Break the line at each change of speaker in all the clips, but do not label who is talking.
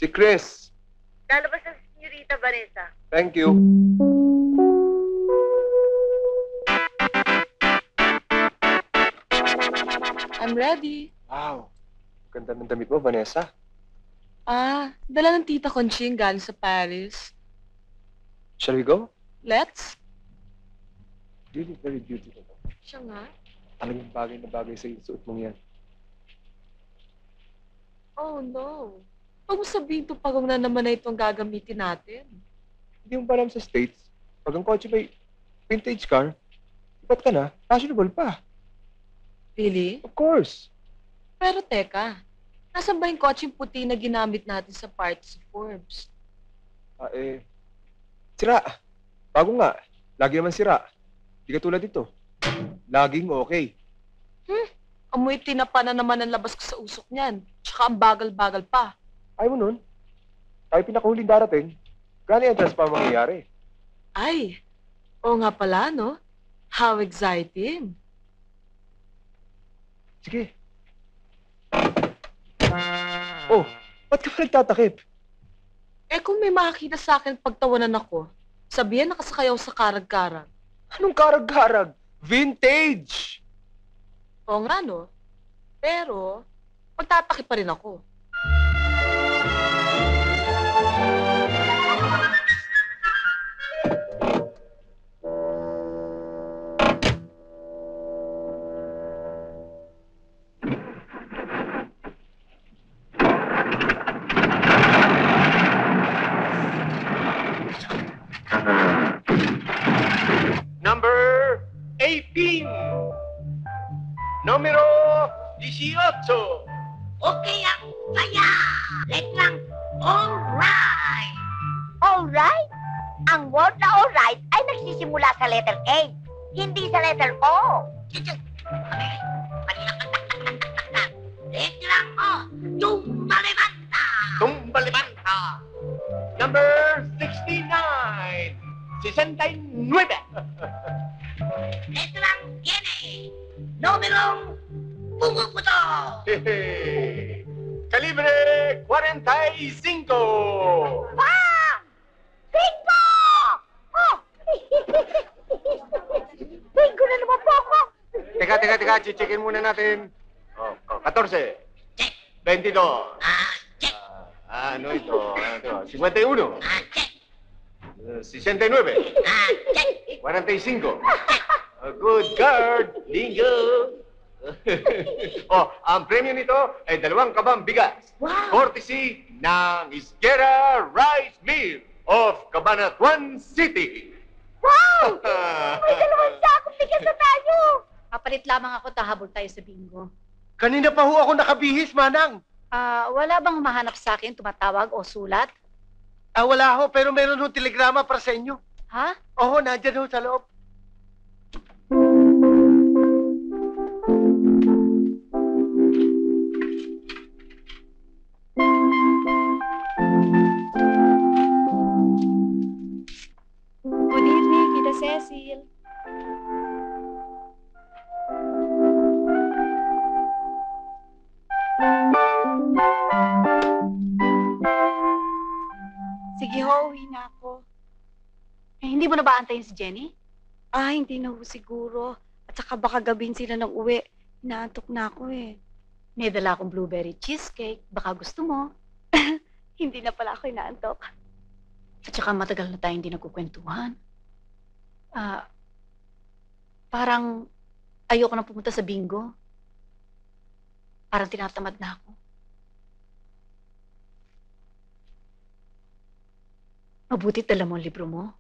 Si Chris.
Lalabas ang Senyorita Vanessa.
Thank you.
I'm ready.
Wow. Ganda ng damit mo, Vanessa.
Dala ng tita Conching galing sa Paris.
Shall we go?
Let's?
You look very beautiful.
Siya nga.
Talagang bagay na bagay sa suot mong yan.
Oh, no. Huwag mo sabihin ito pagong na naman na itong gagamitin natin.
Hindi mo ba alam sa States, pag ang kotse may vintage car, ipat ka na, fashionable pa.
Really?
Of course.
Pero teka, nasan ba yung kotseng puti na ginamit natin sa party sa Forbes?
Sira. Bago nga. Lagi naman sira. Di ka tulad dito. Laging okay.
Amoy tinapa na naman ang labas ko sa usok niyan. Tsaka ang bagal-bagal pa.
Ayaw mo nun. Tayo pinakahuling darating. Gano'y entrance pa ang mangyayari?
Ay, oo nga pala, no? How exciting.
Sige. Oh, ba't ka pa nagtatakip?
Kung may makakita sa akin pagtawanan ako, sabihin nakasakay ako sa karag-karag.
Anong karag-karag? Vintage!
Oo nga, no? Pero, magtatakip pa rin ako.
Number 18. Numero 18.
Okay ang saya! Let lang, alright! Alright? Ang word na alright ay nagsisimula sa letter A, hindi sa letter O. Letter O, tumbalibanta!
Tumbalibanta. Number 69. 69.
Letter ang tiene, numerong pumuputo!
Hehe. Calibre 45.
Bang! Bingo! Oh! Bingo na naman po ako!
Teka. Chichikin muna natin. 14.
Check.
22.
Check.
Ano ito? 51.
Check.
69.
Check.
45. Good card. Bingo. Ang premyo nito ay 2 kabang bigas.
Wow!
Courtesy ng Isguera Rice Mill of Cabanatuan City.
Wow! May 2 sakong bigas na tayo!
Papalit lamang ako, tahabol tayo sa bingo.
Kanina pa ho ako nakabihis, Manang.
Wala bang humahanap sa akin, tumatawag o sulat?
Wala ho, pero meron ho telegrama para sa inyo.
Ha?
Oo, nandyan ho sa loob.
Good evening, Tita Cecil. Sige ho, uwi na ako. Hindi mo na ba antayin si Jenny?
Hindi na ho siguro. At saka baka gabihin sila ng uwi. Inaantok na ako eh.
May dala akong blueberry cheesecake. Baka gusto mo.
Hindi na pala ako inaantok.
At saka matagal na tayong hindi nagkukwentuhan. Parang ayoko na pumunta sa bingo. Parang tinatamad na ako. Mabuti dala mo ang libro mo.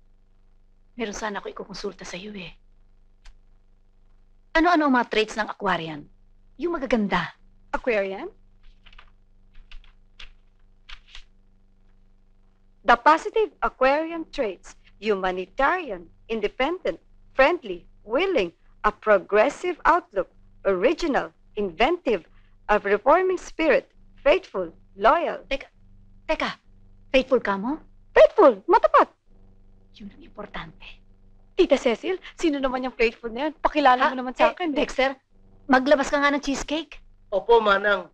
Meron sana ako ikukonsulta sa iyo eh. Ano-ano ang mga traits ng Aquarian? Yung magaganda.
Aquarian? The positive Aquarian traits: humanitarian, independent, friendly, willing, a progressive outlook, original, inventive, a reforming spirit, faithful, loyal.
Teka, faithful ka mo?
Faithful, matapat.
Yun ang importante.
Tita Cecil, sino naman yung faithful na yan? Pakilala mo naman sa akin.
Dexter, maglabas ka nga ng cheesecake.
Opo, Manang.